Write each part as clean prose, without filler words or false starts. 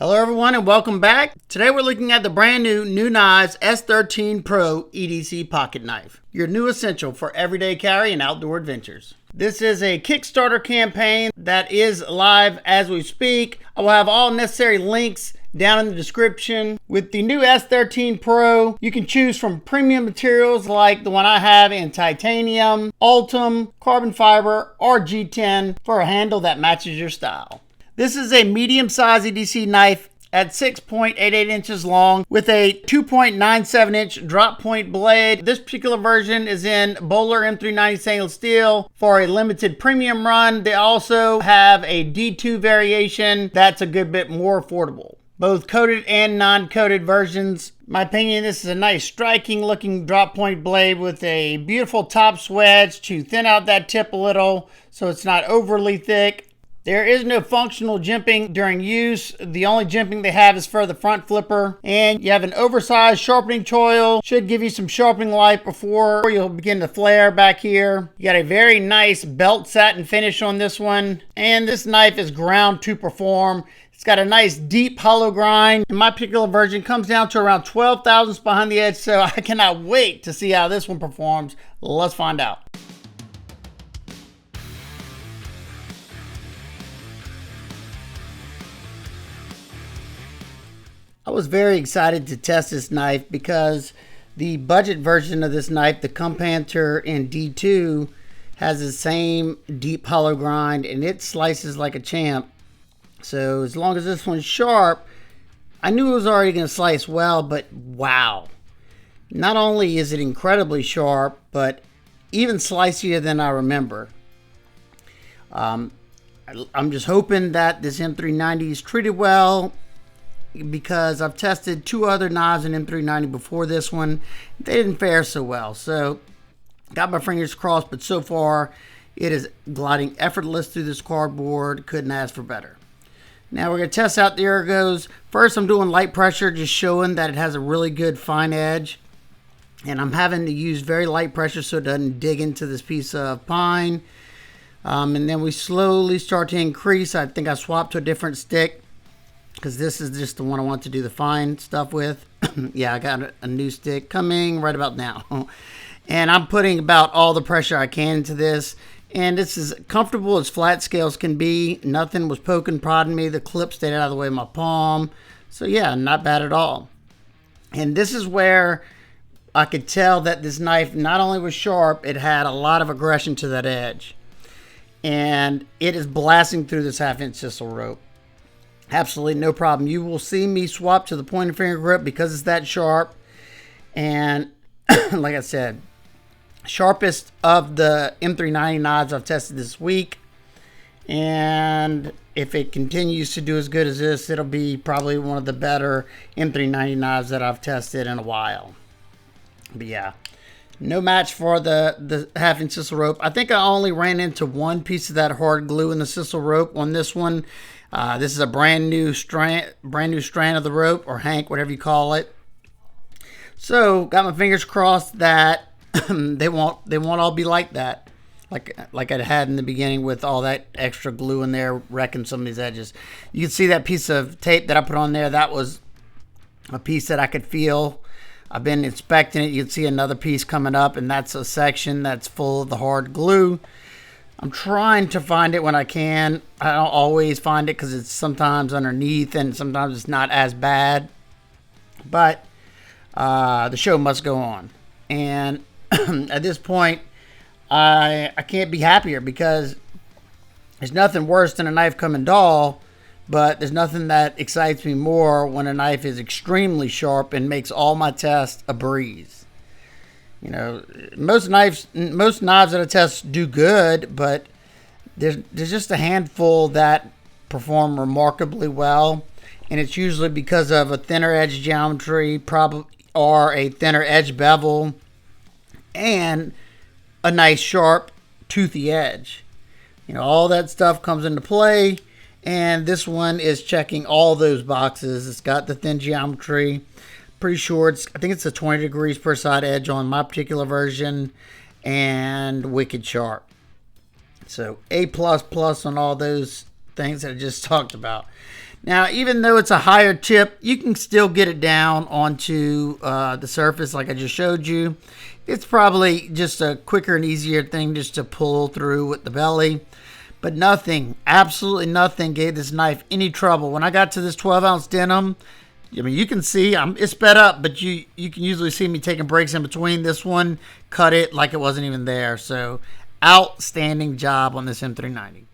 Hello everyone and welcome back. Today we're looking at the brand new knives S13 Pro EDC pocket knife. Your new essential for everyday carry and outdoor adventures. This is a Kickstarter campaign that is live as we speak. I will have all necessary links down in the description. With the new S13 Pro, you can choose from premium materials like the one I have in titanium, ultem, carbon fiber, or G10 for a handle that matches your style. This is a medium-sized EDC knife at 6.88 inches long with a 2.97 inch drop point blade. This particular version is in Bowler M390 stainless steel for a limited premium run. They also have a D2 variation that's a good bit more affordable. Both coated and non-coated versions. In my opinion, this is a nice striking looking drop point blade with a beautiful top swedge to thin out that tip a little so it's not overly thick. There is no functional jimping during use. The only jimping they have is for the front flipper. And you have an oversized sharpening choil. Should give you some sharpening light before you'll begin to flare back here. You got a very nice belt satin finish on this one. And this knife is ground to perform. It's got a nice deep hollow grind. And my particular version comes down to around 12 thousandths behind the edge. So I cannot wait to see how this one performs. Let's find out. I was very excited to test this knife because the budget version of this knife, the Companther in D2, has the same deep hollow grind and it slices like a champ. So as long as this one's sharp, I knew it was already going to slice well, but wow. Not only is it incredibly sharp, but even slicier than I remember. I'm just hoping that this M390 is treated well, because I've tested two other knives in M390 before this one. They didn't fare so well, so got my fingers crossed, but so far it is gliding effortless through this cardboard. Couldn't ask for better. Now we're going to test out the ergos. First I'm doing light pressure, just showing that it has a really good fine edge, and I'm having to use very light pressure so it doesn't dig into this piece of pine. And then we slowly start to increase. I think I swapped to a different stick because this is just the one I want to do the fine stuff with. Yeah, I got a new stick coming right about now. And I'm putting about all the pressure I can into this. And it's as comfortable as flat scales can be. Nothing was poking, prodding me. The clip stayed out of the way of my palm. So yeah, not bad at all. And this is where I could tell that this knife not only was sharp, it had a lot of aggression to that edge. And it is blasting through this 1/2 inch sisal rope. Absolutely no problem. You will see me swap to the pointer finger grip because it's that sharp. And like I said, sharpest of the M390 knives I've tested this week. And if it continues to do as good as this, it'll be probably one of the better M390 knives that I've tested in a while. But yeah, no match for the 1/2 inch sisal rope. I think I only ran into one piece of that hard glue in the sisal rope on this one. This is a brand new strand of the rope, or hank, whatever you call it. So got my fingers crossed that they won't all be like that, like I had in the beginning with all that extra glue in there wrecking some of these edges. You can see that piece of tape that I put on there. That was a piece that I could feel. I've been inspecting it. You can see another piece coming up, and that's a section that's full of the hard glue. I'm trying to find it when I can. I don't always find it because it's sometimes underneath and sometimes it's not as bad. But the show must go on. And at this point, I can't be happier because there's nothing worse than a knife coming dull, but there's nothing that excites me more when a knife is extremely sharp and makes all my tests a breeze. You know, most knives that I test do good, but there's just a handful that perform remarkably well, and it's usually because of a thinner edge geometry, or a thinner edge bevel, and a nice sharp toothy edge. You know, all that stuff comes into play, and this one is checking all those boxes. It's got the thin geometry. Pretty sure I think it's a 20 degrees per side edge on my particular version, and wicked sharp. So A++ on all those things that I just talked about. Now, even though it's a higher tip, you can still get it down onto the surface like I just showed you. It's probably just a quicker and easier thing just to pull through with the belly. But nothing, absolutely nothing gave this knife any trouble. When I got to this 12-ounce denim, I mean, you can see it's sped up, but you can usually see me taking breaks in between. This one cut it like it wasn't even there. So outstanding job on this M390.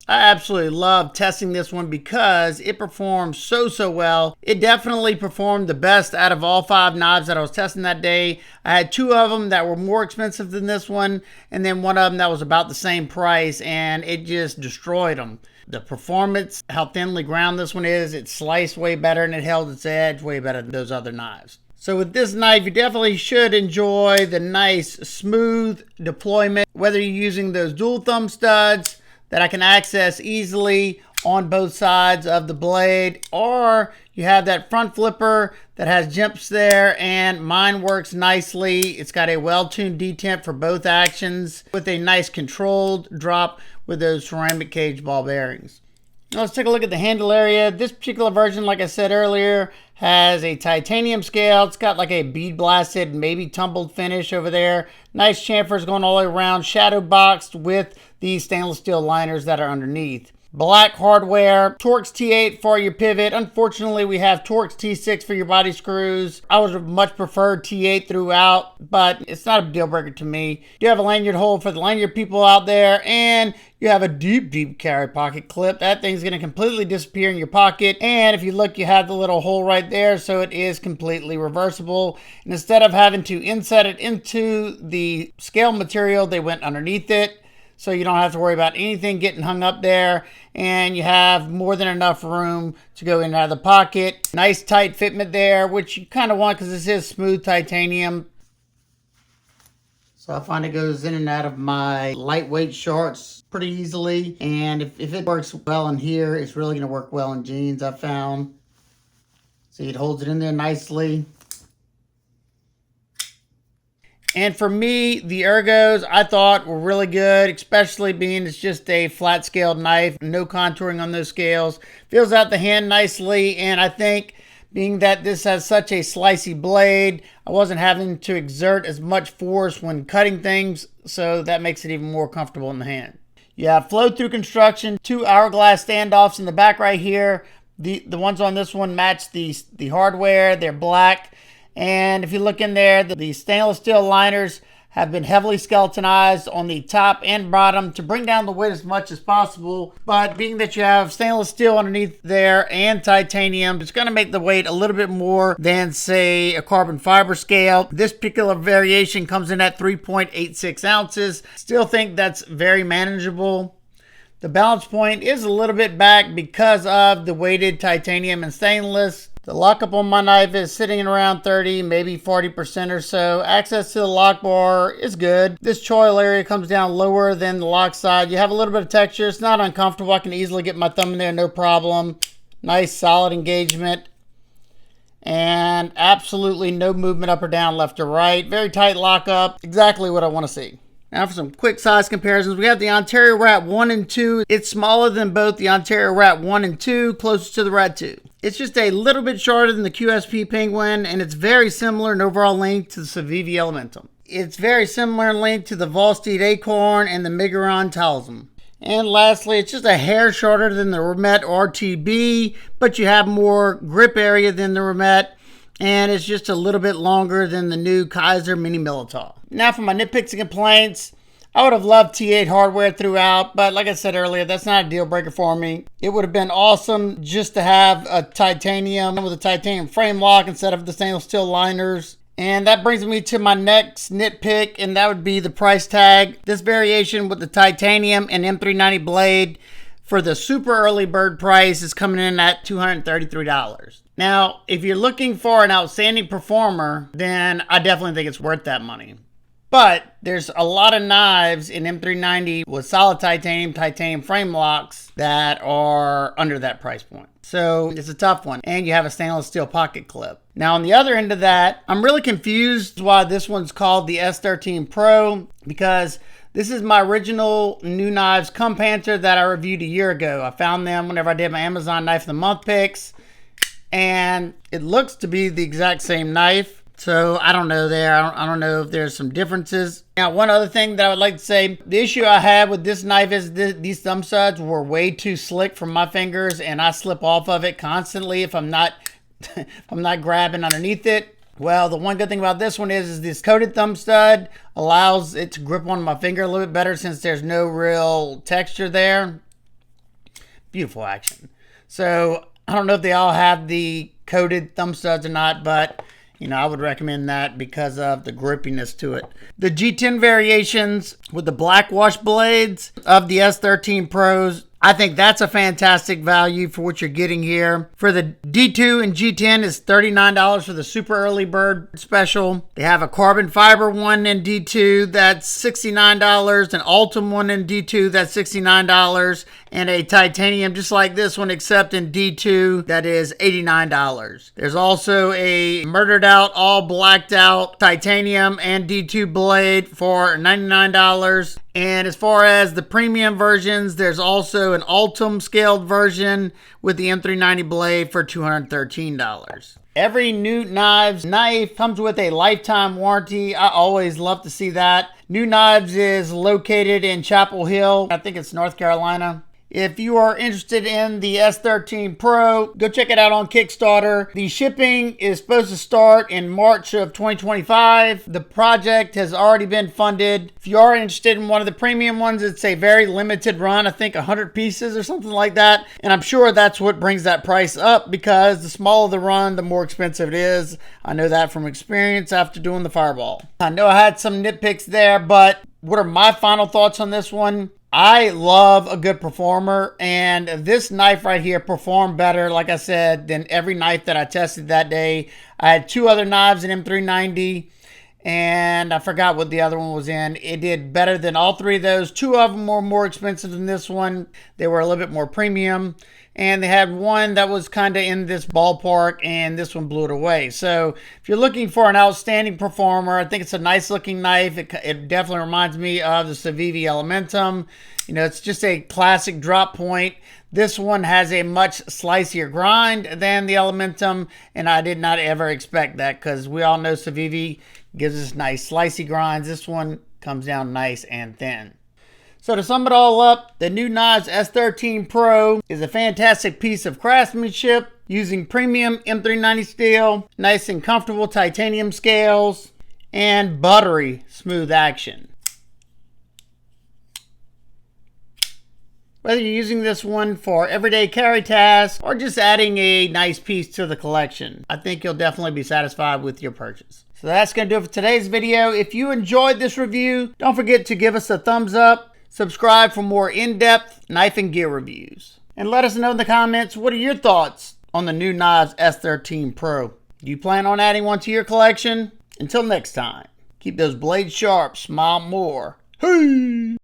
I absolutely love testing this one because it performed so well. It definitely performed the best out of all 5 knives that I was testing that day. I had 2 of them that were more expensive than this one, and then one of them that was about the same price, and it just destroyed them. The performance, how thinly ground this one is, it sliced way better and it held its edge way better than those other knives. So with this knife, you definitely should enjoy the nice smooth deployment, whether you're using those dual thumb studs that I can access easily on both sides of the blade, or you have that front flipper that has jumps there, and mine works nicely. It's got a well-tuned detemp for both actions with a nice controlled drop with those ceramic cage ball bearings. Now let's take a look at the handle area. This particular version, like I said earlier, has a titanium scale. It's got like a bead blasted, maybe tumbled finish over there. Nice chamfers going all the way around, shadow boxed with these stainless steel liners that are underneath. Black hardware, Torx T8 for your pivot. Unfortunately, we have Torx T6 for your body screws. I would have much preferred T8 throughout, but it's not a deal breaker to me. You have a lanyard hole for the lanyard people out there, and you have a deep carry pocket clip. That thing's going to completely disappear in your pocket, and if you look, you have the little hole right there, so it is completely reversible. And instead of having to inset it into the scale material, they went underneath it. So you don't have to worry about anything getting hung up there, and you have more than enough room to go in and out of the pocket. Nice tight fitment there, which you kind of want because this is smooth titanium. So I find it goes in and out of my lightweight shorts pretty easily, and if it works well in here, it's really going to work well in jeans, I've found. See, it holds it in there nicely. And for me, the ergos I thought were really good, especially being it's just a flat scaled knife, no contouring on those scales. Feels out the hand nicely, and I think being that this has such a slicey blade, I wasn't having to exert as much force when cutting things, so that makes it even more comfortable in the hand. You have flow through construction, 2 hourglass standoffs in the back right here. The ones on this one match the hardware, they're black. And if you look in there, the stainless steel liners have been heavily skeletonized on the top and bottom to bring down the weight as much as possible. But being that you have stainless steel underneath there and titanium, it's going to make the weight a little bit more than, say, a carbon fiber scale. This particular variation comes in at 3.86 ounces. Still think that's very manageable. The balance point is a little bit back because of the weighted titanium and stainless. The lockup on my knife is sitting around 30, maybe 40% or so. Access to the lock bar is good. This choil area comes down lower than the lock side. You have a little bit of texture. It's not uncomfortable. I can easily get my thumb in there, no problem. Nice solid engagement. And absolutely no movement up or down, left or right. Very tight lockup. Exactly what I want to see. Now for some quick size comparisons, we have the Ontario Rat 1 and 2. It's smaller than both the Ontario Rat 1 and 2, closest to the Rat 2. It's just a little bit shorter than the QSP Penguin, and it's very similar in overall length to the Civivi Elementum. It's very similar in length to the Volsteed Acorn and the Miguron Talisman. And lastly, it's just a hair shorter than the Remet RTB, but you have more grip area than the Remet, and it's just a little bit longer than the new Kaiser Mini Militar. Now for my nitpicks and complaints, I would have loved T8 hardware throughout, but like I said earlier, that's not a deal breaker for me. It would have been awesome just to have a titanium with a titanium frame lock instead of the stainless steel liners. And that brings me to my next nitpick, and that would be the price tag. This variation with the titanium and M390 blade for the super early bird price is coming in at $233. Now, if you're looking for an outstanding performer, then I definitely think it's worth that money. But there's a lot of knives in M390 with solid titanium frame locks that are under that price point. So it's a tough one. And you have a stainless steel pocket clip. Now on the other end of that, I'm really confused why this one's called the S13 Pro, because This is my original New Knives Comphanter that I reviewed a year ago. I found them whenever I did my Amazon Knife of the Month picks, and it looks to be the exact same knife. So I don't know there. I don't know if there's some differences. Now, one other thing that I would like to say, the issue I had with this knife is these thumb studs were way too slick for my fingers, and I slip off of it constantly if I'm not if I'm not grabbing underneath it. Well, the one good thing about this one is this coated thumb stud allows it to grip on my finger a little bit better since there's no real texture there. Beautiful action. So I don't know if they all have the coated thumb studs or not, but you know, I would recommend that because of the grippiness to it. The G10 variations with the black wash blades of the S13 Pros, I think that's a fantastic value for what you're getting here. For the D2 and G10 is $39 for the super early bird special. They have a carbon fiber one in D2 that's $69, an Ultim one in D2 that's $69, and a titanium just like this one except in D2 that is $89. There's also a murdered out, all blacked out titanium and D2 blade for $99. And as far as the premium versions, there's also an Ultim scaled version with the M390 blade for $213. Every New Knives knife comes with a lifetime warranty. I always love to see that. New Knives is located in Chapel Hill. I think it's North Carolina. If you are interested in the S13 Pro, go check it out on Kickstarter. The shipping is supposed to start in March of 2025. The project has already been funded. If you are interested in one of the premium ones, it's a very limited run. I think 100 pieces or something like that. And I'm sure that's what brings that price up because the smaller the run, the more expensive it is. I know that from experience after doing the Fireball. I know I had some nitpicks there, but what are my final thoughts on this one? I love a good performer, and this knife right here performed better, like I said, than every knife that I tested that day. I had two other knives in M390, and I forgot what the other one was in. It did better than all three of those. Two of them were more expensive than this one. They were a little bit more premium, and they had one that was kind of in this ballpark, and this one blew it away. So if you're looking for an outstanding performer, I think it's a nice looking knife. It definitely reminds me of the Civivi Elementum. You know, it's just a classic drop point. This one has a much slicier grind than the Elementum, and I did not ever expect that because we all know Civivi gives us nice slicey grinds. This one comes down nice and thin. So to sum it all up, the New Knives S13 Pro is a fantastic piece of craftsmanship using premium M390 steel, nice and comfortable titanium scales, and buttery smooth action. Whether you're using this one for everyday carry tasks or just adding a nice piece to the collection, I think you'll definitely be satisfied with your purchase. So that's going to do it for today's video. If you enjoyed this review, don't forget to give us a thumbs up. Subscribe for more in-depth knife and gear reviews. And let us know in the comments, what are your thoughts on the New Knives S13 Pro? Do you plan on adding one to your collection? Until next time, keep those blades sharp, smile more. Hey!